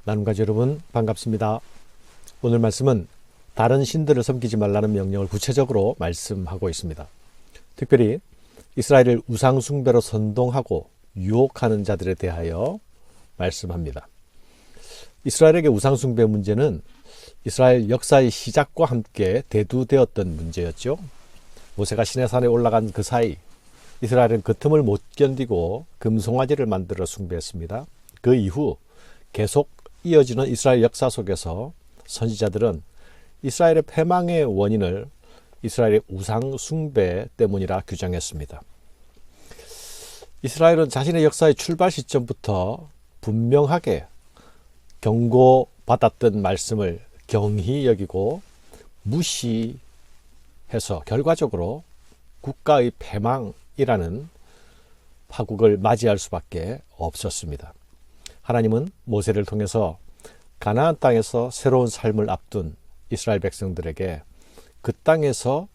나눔가족 여러분 반갑습니다. 오늘 말씀은 다른 신들을 섬기지 말라는 명령을 구체적으로 말씀하고 있습니다. 특별히 이스라엘을 우상 숭배로 선동하고 유혹하는 자들에 대하여 말씀합니다. 이스라엘에게 우상 숭배 문제는 이스라엘 역사의 시작과 함께 대두되었던 문제였죠. 모세가 시내산에 올라간 그 사이 이스라엘은 그 틈을 못 견디고 금송아지를 만들어 숭배했습니다. 그 이후 계속 이어지는 이스라엘 역사 속에서 선지자들은 이스라엘의 패망의 원인을 이스라엘의 우상 숭배 때문이라 규정했습니다. 이스라엘은 자신의 역사의 출발 시점부터 분명하게 경고받았던 말씀을 경히 여기고 무시해서 결과적으로 국가의 패망이라는 파국을 맞이할 수밖에 없었습니다. 하나님은 모세를 통해서 가나안 땅에서 새로운 삶을 앞둔 이스라엘 백성들에게 그 땅에서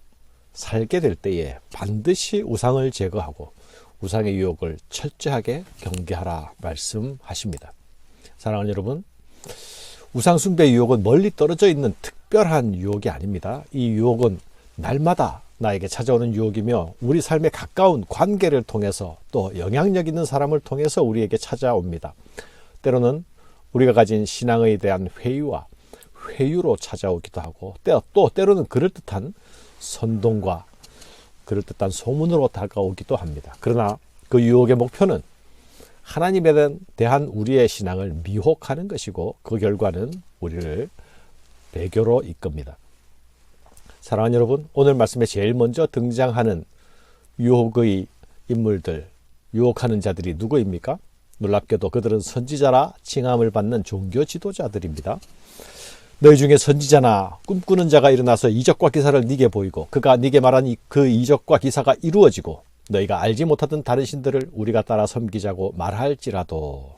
살게 될 때에 반드시 우상을 제거하고 우상의 유혹을 철저하게 경계하라 말씀하십니다. 사랑하는 여러분, 우상 숭배 유혹은 멀리 떨어져 있는 특별한 유혹이 아닙니다. 이 유혹은 날마다 나에게 찾아오는 유혹이며 우리 삶에 가까운 관계를 통해서 또 영향력 있는 사람을 통해서 우리에게 찾아옵니다. 때로는 우리가 가진 신앙에 대한 회의와 회유로 찾아오기도 하고 또 때로는 그럴듯한 선동과 그럴듯한 소문으로 다가오기도 합니다. 그러나 그 유혹의 목표는 하나님에 대한 우리의 신앙을 미혹하는 것이고 그 결과는 우리를 배교로 이끕니다. 사랑하는 여러분, 오늘 말씀에 제일 먼저 등장하는 유혹의 인물들, 유혹하는 자들이 누구입니까? 놀랍게도 그들은 선지자라 칭함을 받는 종교 지도자들입니다. 너희 중에 선지자나 꿈꾸는 자가 일어나서 이적과 기사를 네게 보이고 그가 네게 말한 그 이적과 기사가 이루어지고 너희가 알지 못하던 다른 신들을 우리가 따라 섬기자고 말할지라도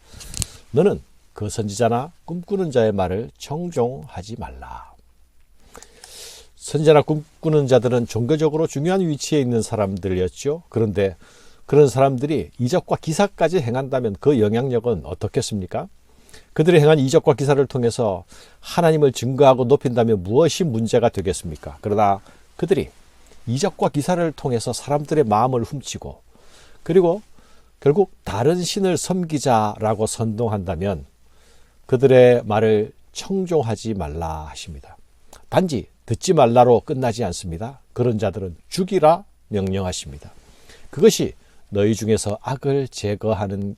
너는 그 선지자나 꿈꾸는 자의 말을 청종하지 말라. 선지자나 꿈꾸는 자들은 종교적으로 중요한 위치에 있는 사람들이었죠. 그런데 그런 사람들이 이적과 기사까지 행한다면 그 영향력은 어떻겠습니까? 그들이 행한 이적과 기사를 통해서 하나님을 증거하고 높인다면 무엇이 문제가 되겠습니까? 그러나 그들이 이적과 기사를 통해서 사람들의 마음을 훔치고 그리고 결국 다른 신을 섬기자라고 선동한다면 그들의 말을 청종하지 말라 하십니다. 단지 듣지 말라로 끝나지 않습니다. 그런 자들은 죽이라 명령하십니다. 그것이 너희 중에서 악을 제거하는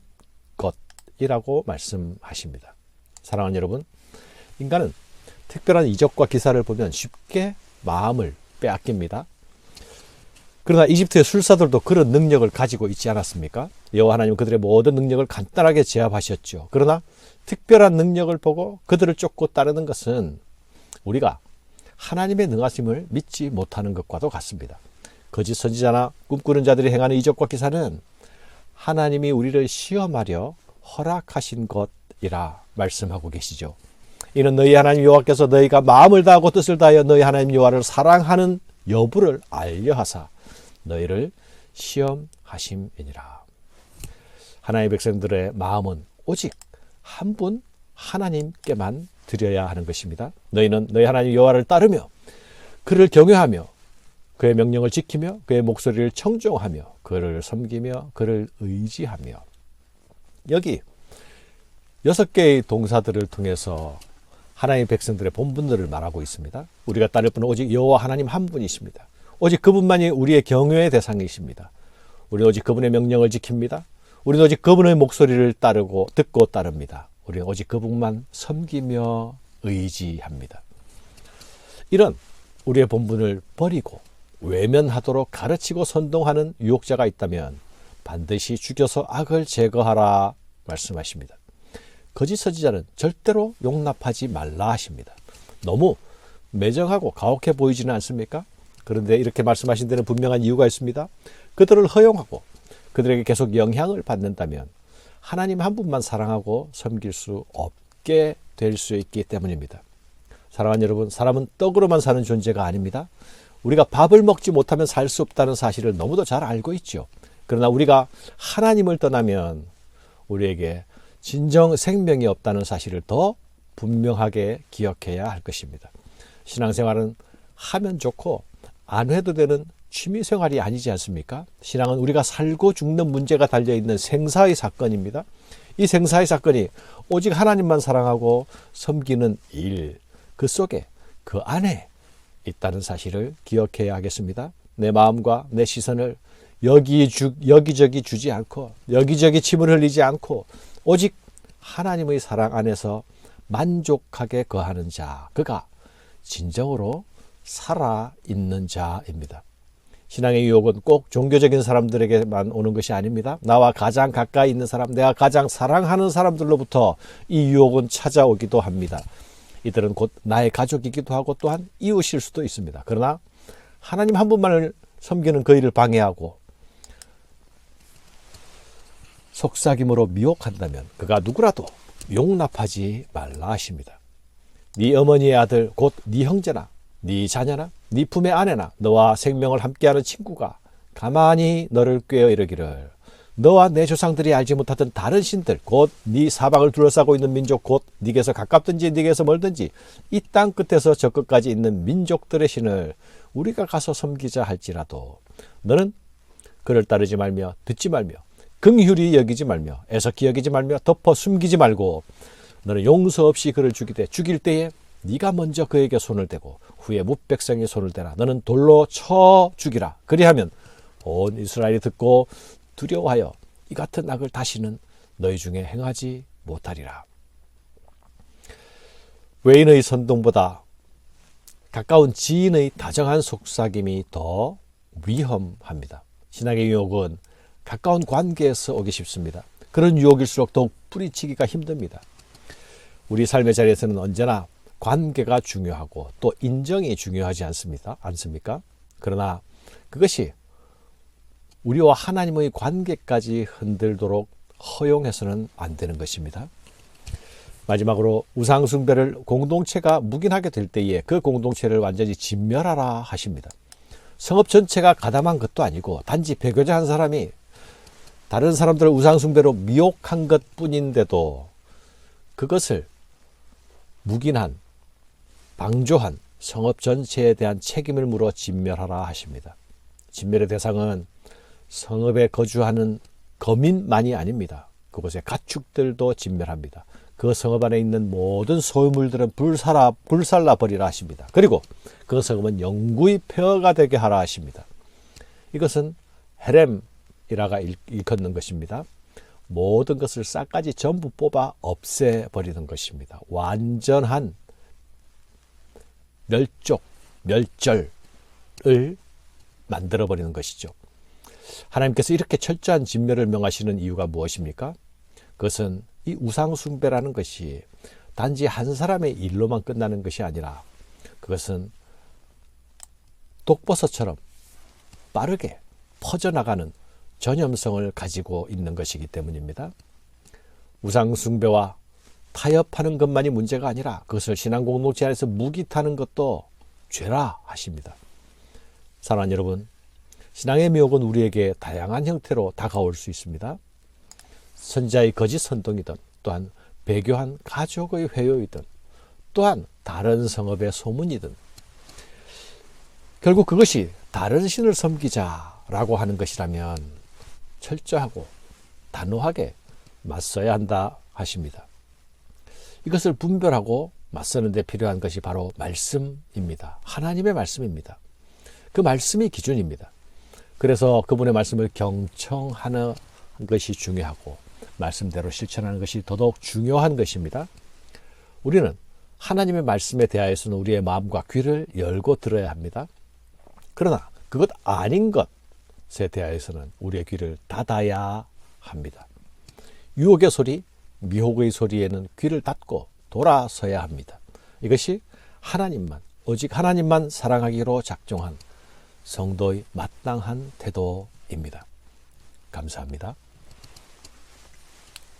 것이라고 말씀하십니다. 사랑하는 여러분, 인간은 특별한 이적과 기사를 보면 쉽게 마음을 빼앗깁니다. 그러나 이집트의 술사들도 그런 능력을 가지고 있지 않았습니까? 여호와 하나님은 그들의 모든 능력을 간단하게 제압하셨죠. 그러나 특별한 능력을 보고 그들을 쫓고 따르는 것은 우리가 하나님의 능하심을 믿지 못하는 것과도 같습니다. 거짓 선지자나 꿈꾸는 자들이 행하는 이적과 기사는 하나님이 우리를 시험하려 허락하신 것이라 말씀하고 계시죠. 이는 너희 하나님 여호와께서 너희가 마음을 다하고 뜻을 다하여 너희 하나님 여호와를 사랑하는 여부를 알려하사 너희를 시험하심이니라. 하나님의 백성들의 마음은 오직 한 분 하나님께만 드려야 하는 것입니다. 너희는 너희 하나님 여호와를 따르며 그를 경외하며 그의 명령을 지키며 그의 목소리를 청종하며 그를 섬기며 그를 의지하며. 여기 6개의 동사들을 통해서 하나님의 백성들의 본분들을 말하고 있습니다. 우리가 따를 분은 오직 여호와 하나님 한 분이십니다. 오직 그분만이 우리의 경외의 대상이십니다. 우리는 오직 그분의 명령을 지킵니다. 우리는 오직 그분의 목소리를 듣고 따릅니다. 우리는 오직 그분만 섬기며 의지합니다. 이런 우리의 본분을 버리고 외면하도록 가르치고 선동하는 유혹자가 있다면 반드시 죽여서 악을 제거하라 말씀하십니다. 거짓 선지자는 절대로 용납하지 말라 하십니다. 너무 매정하고 가혹해 보이지는 않습니까? 그런데 이렇게 말씀하신 데는 분명한 이유가 있습니다. 그들을 허용하고 그들에게 계속 영향을 받는다면 하나님 한 분만 사랑하고 섬길 수 없게 될 수 있기 때문입니다. 사랑하는 여러분, 사람은 떡으로만 사는 존재가 아닙니다. 우리가 밥을 먹지 못하면 살 수 없다는 사실을 너무도 잘 알고 있죠. 그러나 우리가 하나님을 떠나면 우리에게 진정 생명이 없다는 사실을 더 분명하게 기억해야 할 것입니다. 신앙생활은 하면 좋고 안 해도 되는 취미생활이 아니지 않습니까? 신앙은 우리가 살고 죽는 문제가 달려있는 생사의 사건입니다. 이 생사의 사건이 오직 하나님만 사랑하고 섬기는 일, 그 속에, 그 안에 있다는 사실을 기억해야 하겠습니다. 내 마음과 내 시선을 여기저기 주지 않고 여기저기 침을 흘리지 않고 오직 하나님의 사랑 안에서 만족하게 거하는 자, 그가 진정으로 살아있는 자입니다. 신앙의 유혹은 꼭 종교적인 사람들에게만 오는 것이 아닙니다. 나와 가장 가까이 있는 사람, 내가 가장 사랑하는 사람들로부터 이 유혹은 찾아오기도 합니다. 이들은 곧 나의 가족이기도 하고 또한 이웃일 수도 있습니다. 그러나 하나님 한 분만을 섬기는 그 일을 방해하고 속삭임으로 미혹한다면 그가 누구라도 용납하지 말라 하십니다. 네 어머니의 아들 곧 네 형제나 네 자녀나 네 품의 아내나 너와 생명을 함께하는 친구가 가만히 너를 꾀어 이르기를 너와 내 조상들이 알지 못하던 다른 신들 곧 네 사방을 둘러싸고 있는 민족 곧 네게서 가깝든지 네게서 멀든지 이 땅 끝에서 저 끝까지 있는 민족들의 신을 우리가 가서 섬기자 할지라도 너는 그를 따르지 말며 듣지 말며 긍휼히 여기지 말며 애석히 여기지 말며 덮어 숨기지 말고 너는 용서 없이 그를 죽일 때에 네가 먼저 그에게 손을 대고 후에 뭇백성이 손을 대라. 너는 돌로 쳐 죽이라. 그리하면 온 이스라엘이 듣고 두려워하여 이 같은 악을 다시는 너희 중에 행하지 못하리라. 외인의 선동보다 가까운 지인의 다정한 속삭임이 더 위험합니다. 신앙의 유혹은 가까운 관계에서 오기 쉽습니다. 그런 유혹일수록 더욱 뿌리치기가 힘듭니다. 우리 삶의 자리에서는 언제나 관계가 중요하고 또 인정이 중요하지 않습니까? 그러나 그것이 우리와 하나님의 관계까지 흔들도록 허용해서는 안 되는 것입니다. 마지막으로 우상숭배를 공동체가 묵인하게 될 때에 그 공동체를 완전히 진멸하라 하십니다. 성읍 전체가 가담한 것도 아니고 단지 배교자 한 사람이 다른 사람들을 우상숭배로 미혹한 것뿐인데도 그것을 묵인한, 방조한 성읍 전체에 대한 책임을 물어 진멸하라 하십니다. 진멸의 대상은 성읍에 거주하는 거민만이 아닙니다. 그곳의 가축들도 진멸합니다. 그 성읍 안에 있는 모든 소유물들은 불살라 버리라 하십니다. 그리고 그 성읍은 영구히 폐허가 되게 하라 하십니다. 이것은 헤렘이라가 일컫는 것입니다. 모든 것을 싹까지 전부 뽑아 없애버리는 것입니다. 완전한 멸절을 만들어버리는 것이죠. 하나님께서 이렇게 철저한 진멸을 명하시는 이유가 무엇입니까? 그것은 이 우상숭배라는 것이 단지 한 사람의 일로만 끝나는 것이 아니라 그것은 독버섯처럼 빠르게 퍼져나가는 전염성을 가지고 있는 것이기 때문입니다. 우상숭배와 타협하는 것만이 문제가 아니라 그것을 신앙 공동체 안에서 묵인하는 것도 죄라 하십니다. 사랑하는 여러분, 신앙의 미혹은 우리에게 다양한 형태로 다가올 수 있습니다. 선지자의 거짓 선동이든 또한 배교한 가족의 회유이든 또한 다른 성읍의 소문이든 결국 그것이 다른 신을 섬기자라고 하는 것이라면 철저하고 단호하게 맞서야 한다 하십니다. 이것을 분별하고 맞서는 데 필요한 것이 바로 말씀입니다. 하나님의 말씀입니다. 그 말씀이 기준입니다. 그래서 그분의 말씀을 경청하는 것이 중요하고 말씀대로 실천하는 것이 더더욱 중요한 것입니다. 우리는 하나님의 말씀에 대하여서는 우리의 마음과 귀를 열고 들어야 합니다. 그러나 그것 아닌 것에 대하여서는 우리의 귀를 닫아야 합니다. 유혹의 소리, 미혹의 소리에는 귀를 닫고 돌아서야 합니다. 이것이 하나님만, 오직 하나님만 사랑하기로 작정한 성도의 마땅한 태도입니다. 감사합니다.